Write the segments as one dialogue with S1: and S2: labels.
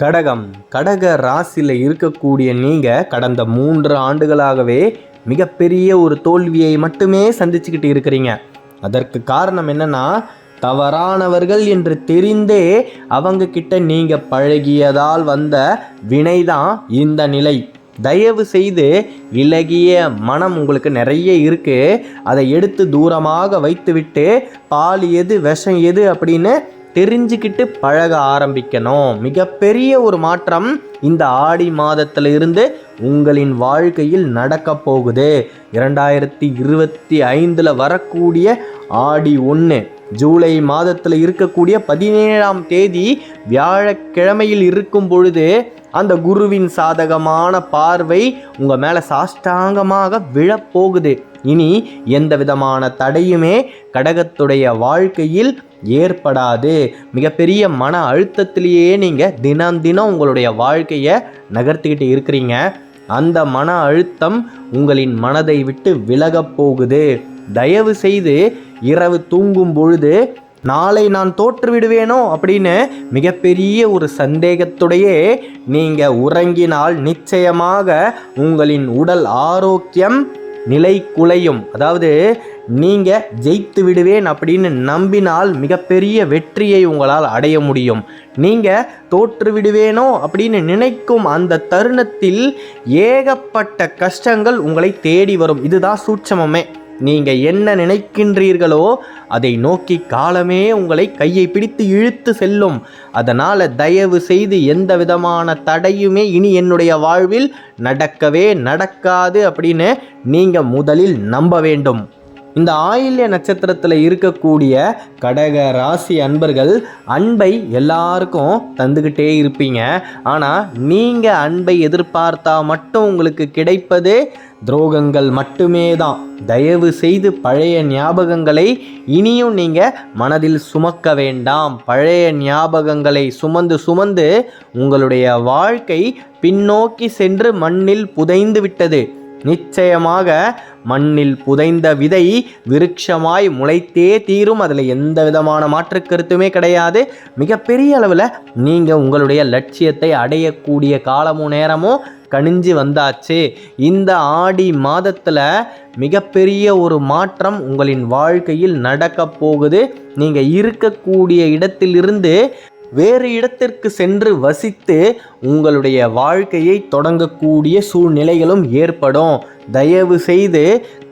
S1: கடகம் ராசியில் இருக்கக்கூடிய நீங்கள் கடந்த 3 ஆண்டுகளாகவே மிகப்பெரிய ஒரு தோல்வியை மட்டுமே சந்திச்சுக்கிட்டு இருக்கிறீங்க. அதற்கு காரணம் என்னன்னா, தவறானவர்கள் என்று தெரிந்தே அவங்க கிட்ட நீங்கள் பழகியதால் வந்த வினைதான் இந்த நிலை. தயவு செய்து இலகிய மனம் உங்களுக்கு நிறைய இருக்குது, அதை எடுத்து தூரமாக வைத்துவிட்டு பால் எது விஷம் எது அப்படின்னு தெரிஞ்சுக்கிட்டு பழக ஆரம்பிக்கணும். மிகப்பெரிய ஒரு மாற்றம் இந்த ஆடி மாதத்தில் இருந்து உங்களின் வாழ்க்கையில் நடக்க போகுது. 2025 வரக்கூடிய ஆடி 1 ஜூலை மாதத்தில் இருக்கக்கூடிய 17ஆம் தேதி வியாழக்கிழமையில் இருக்கும் பொழுது அந்த குருவின் சாதகமான பார்வை உங்கள் மேலே சாஷ்டாங்கமாக விழப்போகுது. இனி எந்த விதமான தடையுமே கடகத்துடைய வாழ்க்கையில் ஏற்படாது. மிகப்பெரிய மன அழுத்தத்திலேயே நீங்கள் தினம் உங்களுடைய வாழ்க்கையை நகர்த்திக்கிட்டு இருக்கிறீங்க. அந்த மன அழுத்தம் உங்களின் மனதை விட்டு விலகப் போகுது. தயவு செய்து இரவு தூங்கும் பொழுது நாளை நான் தோற்று விடுவேனோ அப்படின்னு மிகப்பெரிய ஒரு சந்தேகத்துடையே நீங்கள் உறங்கினால் நிச்சயமாக உங்களின் உடல் ஆரோக்கியம் நிலை குலையும். அதாவது நீங்கள் ஜெயித்து விடுவேன் அப்படின்னு நம்பினால் மிகப்பெரிய வெற்றியை உங்களால் அடைய முடியும். நீங்கள் தோற்று விடுவேனோ அப்படின்னு நினைக்கும் அந்த தருணத்தில் ஏகப்பட்ட கஷ்டங்கள் உங்களை தேடி வரும். இதுதான் சூட்சமமே. நீங்கள் என்ன நினைக்கின்றீர்களோ அதை நோக்கி காலமே உங்களை கையை பிடித்து இழுத்து செல்லும். அதனால் தயவு செய்து எந்த விதமான தடையுமே இனி என்னுடைய வாழ்வில் நடக்கவே நடக்காது அப்படின்னு நீங்கள் முதலில் நம்ப வேண்டும். இந்த ஆயில்ய நட்சத்திரத்தில் இருக்கக்கூடிய கடக ராசி அன்பர்கள் அன்பை எல்லாருக்கும் தந்துக்கிட்டே இருப்பீங்க. ஆனால் நீங்கள் அன்பை எதிர்பார்த்தா மட்டும் உங்களுக்கு கிடைப்பது துரோகங்கள் மட்டுமே தான். தயவு செய்து பழைய ஞாபகங்களை இனியும் நீங்கள் மனதில் சுமக்க வேண்டாம். பழைய ஞாபகங்களை சுமந்து உங்களுடைய வாழ்க்கை பின்னோக்கி சென்று மண்ணில் புதைந்து விட்டது. நிச்சயமாக மண்ணில் புதைந்த விதை விருட்சமாய் முளைத்தே தீரும். அதில் எந்த விதமான மாற்று கருத்துமே கிடையாது. மிகப்பெரிய அளவில் நீங்கள் உங்களுடைய லட்சியத்தை அடையக்கூடிய காலமும் நேரமும் கணிஞ்சு வந்தாச்சு. இந்த ஆடி மாதத்தில் மிகப்பெரிய ஒரு மாற்றம் உங்களின் வாழ்க்கையில் நடக்க போகுது. நீங்கள் இருக்கக்கூடிய இடத்திலிருந்து வேறு இடத்திற்கு சென்று வசித்து உங்களுடைய வாழ்க்கையை தொடங்கக்கூடிய சூழ்நிலைகளும் ஏற்படும். தயவு செய்து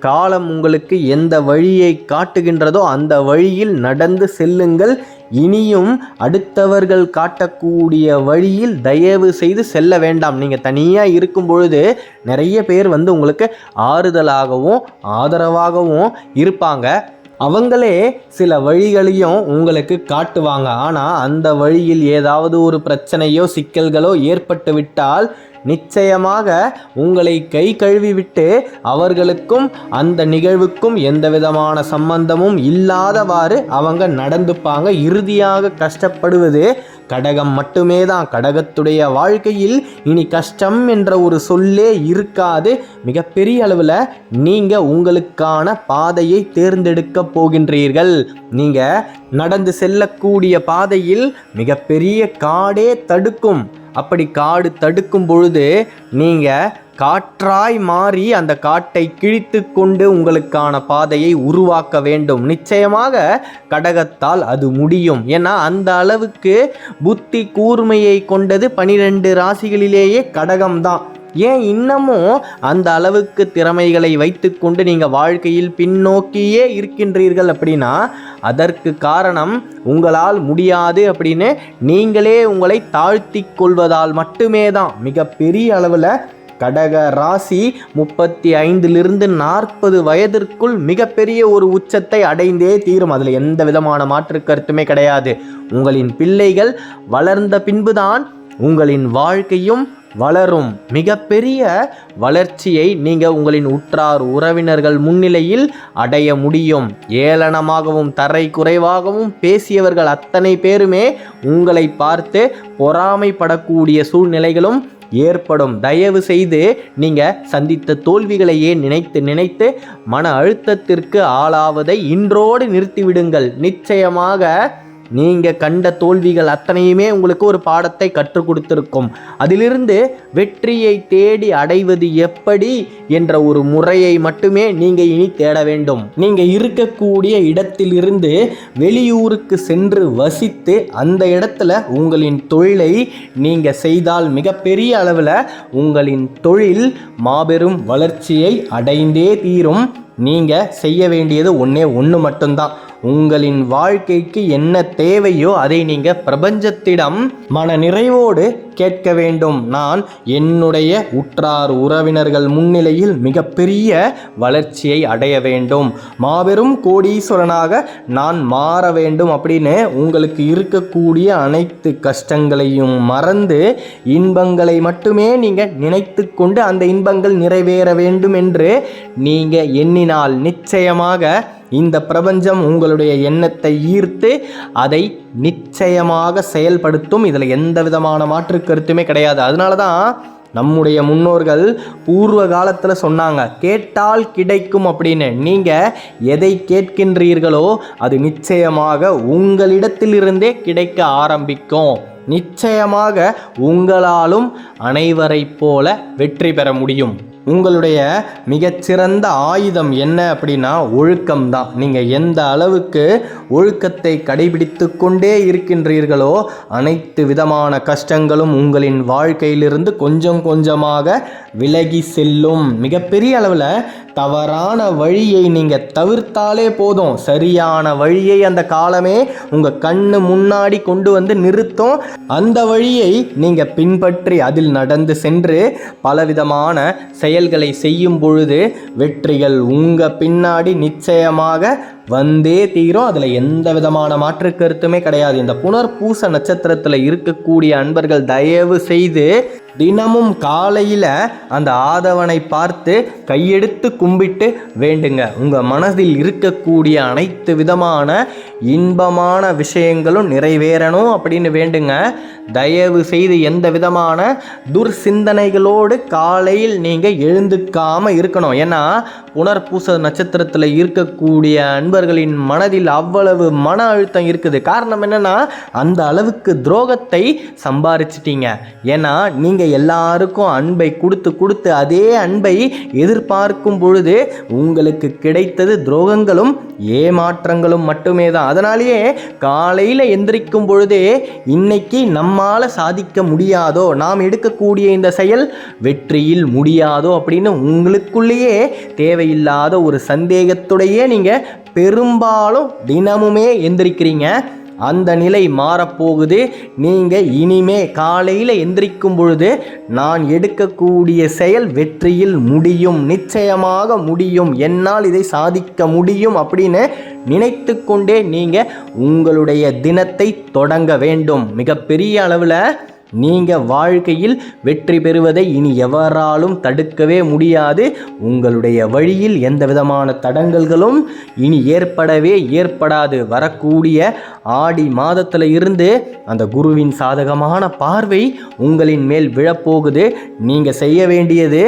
S1: காலம் உங்களுக்கு எந்த வழியை காட்டுகின்றதோ அந்த வழியில் நடந்து செல்லுங்கள். இனியும் அடுத்தவர்கள் காட்டக்கூடிய வழியில் தயவு செய்து செல்ல வேண்டாம். நீங்கள் தனியாக இருக்கும் பொழுது நிறைய பேர் உங்களுக்கு ஆறுதலாகவும் ஆதரவாகவும் இருப்பாங்க. அவங்களே சில வழிகளையும் உங்களுக்கு காட்டுவாங்க. ஆனால் அந்த வழியில் ஏதாவது ஒரு பிரச்சனையோ சிக்கல்களோ ஏற்பட்டு விட்டால் நிச்சயமாக உங்களை கை கழுவி விட்டு அவர்களுக்கும் அந்த நிகழ்வுக்கும் எந்த விதமான சம்பந்தமும் இல்லாதவாறு அவங்க நடந்துப்பாங்க. இறுதியாக கஷ்டப்படுவது கடகம் மட்டுமே தான். கடகத்துடைய வாழ்க்கையில் இனி கஷ்டம் என்ற ஒரு சொல்லே இருக்காது. மிகப்பெரிய அளவில் நீங்கள் உங்களுக்கான பாதையை தேர்ந்தெடுக்க போகின்றீர்கள். நீங்கள் நடந்து செல்லக்கூடிய பாதையில் மிகப்பெரிய காடே தடுக்கும். அப்படி காடு தடுக்கும் பொழுது நீங்கள் காற்றாய் மாறி அந்த காட்டை கிழித்து கொண்டு உங்களுக்கான பாதையை உருவாக்க வேண்டும். நிச்சயமாக கடகத்தால் அது முடியும். ஏன்னா அந்த அளவுக்கு புத்தி கூர்மையை கொண்டது 12 ராசிகளிலேயே கடகம்தான். ஏன் இன்னமும் அந்த அளவுக்கு திறமைகளை வைத்து கொண்டு நீங்கள் வாழ்க்கையில் பின்னோக்கியே இருக்கின்றீர்கள் அப்படின்னா அதற்கு காரணம் உங்களால் முடியாது அப்படின்னு நீங்களே உங்களை தாழ்த்தி கொள்வதால் மட்டுமே தான். மிகப்பெரிய அளவில் கடக ராசி 35 40 வயதிற்குள் மிகப்பெரிய ஒரு உச்சத்தை அடைந்தே தீரும். அதில் எந்த விதமான மாற்று கருத்துமே கிடையாது. உங்களின் பிள்ளைகள் வளர்ந்த பின்புதான் உங்களின் வாழ்க்கையும் வளரும். மிகப்பெரிய வளர்ச்சியை நீங்கள் உங்களின் உற்றார் உறவினர்கள் முன்னிலையில் அடைய முடியும். ஏளனமாகவும் தரை குறைவாகவும் பேசியவர்கள் அத்தனை பேருமே உங்களை பார்த்து பொறாமைப்படக்கூடிய சூழ்நிலைகளும் ஏற்படும். தயவு செய்து நீங்கள் சந்தித்த தோல்விகளையே நினைத்து மன அழுத்தத்திற்கு ஆளாவதை இன்றோடு நிறுத்திவிடுங்கள். நிச்சயமாக நீங்கள் கண்ட தோல்விகள் அத்தனையுமே உங்களுக்கு ஒரு பாடத்தை கற்றுக் கொடுத்திருக்கும். அதிலிருந்து வெற்றியை தேடி அடைவது எப்படி என்ற ஒரு முறையை மட்டுமே நீங்கள் இனி தேட வேண்டும். நீங்கள் இருக்கக்கூடிய இடத்திலிருந்து வெளியூருக்கு சென்று வசித்து அந்த இடத்துல உங்களின் தொழிலை நீங்கள் செய்தால் மிகப்பெரிய அளவில் உங்களின் தொழில் மாபெரும் வளர்ச்சியை அடைந்தே தீரும். நீங்கள் செய்ய வேண்டியது ஒன்று மட்டும்தான். உங்களின் வாழ்க்கைக்கு என்ன தேவையோ அதை நீங்கள் பிரபஞ்சத்திடம் மன நிறைவோடு கேட்க வேண்டும். நான் என்னுடைய உற்றார் உறவினர்கள் முன்னிலையில் மிகப்பெரிய வளர்ச்சியை அடைய வேண்டும், மாபெரும் கோடீஸ்வரனாக நான் மாற வேண்டும் அப்படின்னு உங்களுக்கு இருக்கக்கூடிய அனைத்து கஷ்டங்களையும் மறந்து இன்பங்களை மட்டுமே நீங்கள் நினைத்து கொண்டு அந்த இன்பங்கள் நிறைவேற வேண்டும் என்று நீங்கள் எண்ணினால் நிச்சயமாக இந்த பிரபஞ்சம் உங்களுடைய எண்ணத்தை ஈர்த்து அதை நிச்சயமாக செயல்படுத்தும். இதில் எந்த விதமான மாற்று கருத்துமே கிடையாது. அதனால தான் நம்முடைய முன்னோர்கள் பூர்வ காலத்தில் சொன்னாங்க, கேட்டால் கிடைக்கும் அப்படின்னு. நீங்கள் எதை கேட்கின்றீர்களோ அது நிச்சயமாக உங்களிடத்திலிருந்தே கிடைக்க ஆரம்பிக்கும். நிச்சயமாக உங்களாலும் அனைவரை போல வெற்றி பெற முடியும். உங்களுடைய மிகச்சிறந்த ஆயுதம் என்ன அப்படின்னா ஒழுக்கம்தான். நீங்கள் எந்த அளவுக்கு ஒழுக்கத்தை கடைபிடித்து கொண்டே இருக்கின்றீர்களோ அனைத்து விதமான கஷ்டங்களும் உங்களின் வாழ்க்கையிலிருந்து கொஞ்சம் கொஞ்சமாக விலகி செல்லும். மிகப்பெரிய அளவில் தவறான வழியை நீங்கள் தவிர்த்தாலே போதும், சரியான வழியை அந்த காலமே உங்கள் கண்ணு முன்னாடி கொண்டு வந்து நிறுத்தும். அந்த வழியை நீங்கள் பின்பற்றி அதில் நடந்து சென்று பலவிதமான செயல்களை செய்யும் பொழுது வெற்றிகள் உங்கள் பின்னாடி நிச்சயமாக வந்தே தீரும். அதில் எந்த விதமான மாற்று கருத்துமே கிடையாது. இந்த புனர்பூச நட்சத்திரத்தில் இருக்கக்கூடிய அன்பர்கள் தயவு செய்து தினமும் காலையில் அந்த ஆதவனை பார்த்து கையெடுத்து கும்பிட்டு வேண்டுங்க. உங்கள் மனதில் இருக்கக்கூடிய அனைத்து விதமான இன்பமான விஷயங்களும் நிறைவேறணும் அப்படின்னு வேண்டுங்க. தயவு செய்து எந்த விதமான துர்சிந்தனைகளோடு காலையில் நீங்கள் எழுந்துக்காமல் இருக்கணும். ஏன்னா புனர்பூச நட்சத்திரத்தில் இருக்கக்கூடிய அன்பர்களின் மனதில் அவ்வளவு மன அழுத்தம் இருக்குது. காரணம் என்னன்னா அந்த அளவுக்கு துரோகத்தை சம்பாரிச்சிட்டீங்க. ஏன்னா நீங்கள் எல்லாருக்கும் அன்பை கொடுத்து அதே அன்பை எதிர்பார்க்கும் பொழுது உங்களுக்கு கிடைத்தது துரோகங்களும் ஏமாற்றங்களும் மட்டுமே தான். அதனாலேயே காலையில் எந்திரிக்கும் பொழுதே இன்னைக்கு நம்மால் சாதிக்க முடியாதோ, நாம் எடுக்கக்கூடிய இந்த செயல் வெற்றியில் முடியாதோ அப்படின்னு உங்களுக்குள்ளேயே தேவையில்லாத ஒரு சந்தேகத்துடையே நீங்கள் பெரும்பாலும் தினமுமே எந்திரிக்கிறீங்க. அந்த நிலை மாறப்போகுது. நீங்கள் இனிமே காலையில் எந்திரிக்கும் பொழுது நான் எடுக்கக்கூடிய செயல் வெற்றியில் முடியும், நிச்சயமாக முடியும், என்னால் இதை சாதிக்க முடியும் அப்படின்னு நினைத்து கொண்டே நீங்கள் உங்களுடைய தினத்தை தொடங்க வேண்டும். மிகப்பெரிய அளவில் நீங்கள் வாழ்க்கையில் வெற்றி பெறுவதை இனி எவராலும் தடுக்கவே முடியாது. உங்களுடைய வழியில் எந்த விதமான தடங்கல்களும் இனி ஏற்படவே ஏற்படாது. வரக்கூடிய ஆடி மாதத்தில் இருந்து அந்த குருவின் சாதகமான பார்வை உங்களின் மேல் விழப்போகுது. நீங்கள் செய்ய வேண்டியது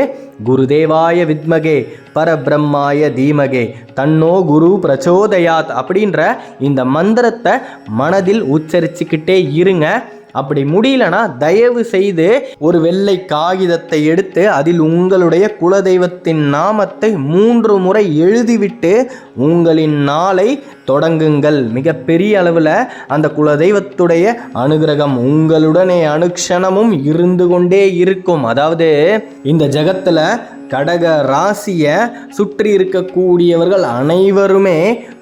S1: குருதேவாய வித்மகே பரபிரம்மாய தீமகே தன்னோ குரு பிரச்சோதயாத் அப்படின்ற இந்த மந்திரத்தை மனதில் உச்சரிச்சுக்கிட்டே இருங்க. அப்படி முடியலனா தயவு செய்து ஒரு வெள்ளை காகிதத்தை எடுத்து அதில் உங்களுடைய குலதெய்வத்தின் நாமத்தை 3 முறை எழுதிவிட்டு உங்களின் நாளை தொடங்குங்கள். மிகப்பெரிய அளவில் அந்த குலதெய்வத்துடைய அனுகிரகம் உங்களுடனே அனுக்ஷணமும் இருந்து கொண்டே இருக்கும். அதாவது இந்த ஜகத்தில் கடக ராசியை சுற்றி இருக்கக்கூடியவர்கள் அனைவருமே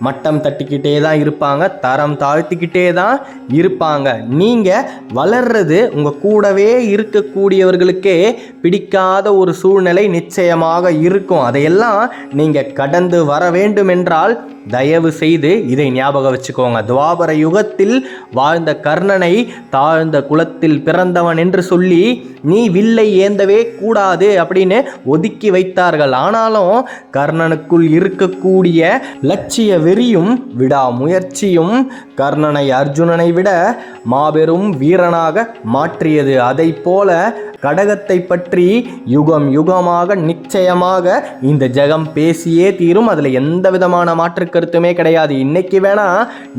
S1: மட்டம் தட்டிக்கிட்டே தான் இருப்பாங்க, தரம் தாழ்த்திக்கிட்டே தான் இருப்பாங்க. நீங்கள் வளர்றது உங்கள் கூடவே இருக்கக்கூடியவர்களுக்கே பிடிக்காத ஒரு சூழ்நிலை நிச்சயமாக இருக்கும். அதையெல்லாம் நீங்கள் கடந்து வர வேண்டும் என்றால் தயவு செய்து இதை ஞாபகம் வச்சுக்கோங்க. துவாபர யுகத்தில் வாழ்ந்த கர்ணனை தாழ்ந்த குலத்தில் பிறந்தவன் என்று சொல்லி நீ வில்லை ஏந்தவே கூடாது அப்படின்னு ஒதுக்கி வைத்தார்கள். ஆனாலும் கர்ணனுக்குள் இருக்கக்கூடிய லட்சிய வெறியும் விடாமுயற்சியும் கர்ணனை அர்ஜுனனை விட மாபெரும் வீரனாக மாற்றியது. அதை போல கடகத்தை பற்றி யுகம் யுகமாக நிச்சயமாக இந்த ஜெகம் பேசியே தீரும். அதில் எந்த விதமான மாற்று கருத்துமே கிடையாது. இன்னைக்கு வேணா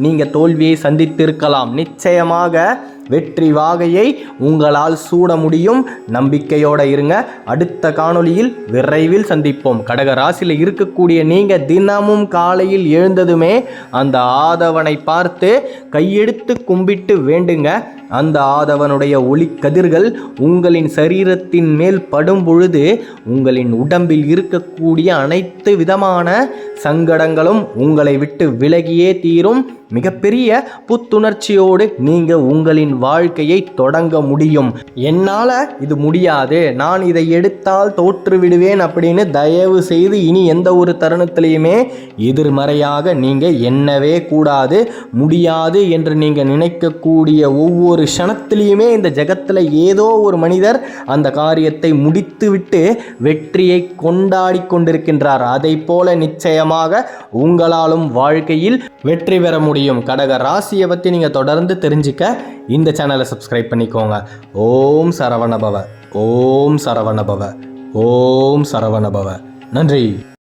S1: நீங்கள் தோல்வியை சந்தித்திருக்கலாம், நிச்சயமாக வெற்றி வாகையை உங்களால் சூட முடியும். நம்பிக்கையோடு இருங்க. அடுத்த காணொளியில் விரைவில் சந்திப்போம். கடக ராசியில் இருக்கக்கூடிய நீங்கள் தினமும் காலையில் எழுந்ததுமே அந்த ஆதவனை பார்த்து கையெடுத்து கும்பிட்டு வேண்டுங்க. அந்த ஆதவனுடைய ஒளி கதிர்கள் உங்களின் சரீரத்தின் மேல் படும் பொழுது உங்களின் உடம்பில் இருக்கக்கூடிய அனைத்து விதமான சங்கடங்களும் உங்களை விட்டு விலகியே தீரும். மிகப்பெரிய புத்துணர்ச்சியோடு நீங்கள் உங்களின் வாழ்க்கையை தொடங்க முடியும். என்னால் இது முடியாது, நான் இதை எடுத்தால் தோற்று விடுவேன் அப்படின்னு தயவு செய்து இனி எந்த ஒரு தருணத்திலையுமே எதிர்மறையாக நீங்கள் எண்ணவே கூடாது. முடியாது என்று நீங்கள் நினைக்கக்கூடிய ஒவ்வொரு க்ஷணத்திலையுமே இந்த ஜெகத்தில் ஏதோ ஒரு மனிதர் அந்த காரியத்தை முடித்துவிட்டு வெற்றியை கொண்டாடி கொண்டிருக்கின்றார். அதை போல நிச்சயமாக உங்களாலும் வாழ்க்கையில் வெற்றி பெற முடியும். கடக ராசியை பற்றி நீங்கள் தொடர்ந்து தெரிஞ்சுக்க இந்த சேனலை சப்ஸ்கிரைப் பண்ணிக்கோங்க. ஓம் சரவணபவ, ஓம் சரவணபவ, ஓம் சரவணபவ. நன்றி.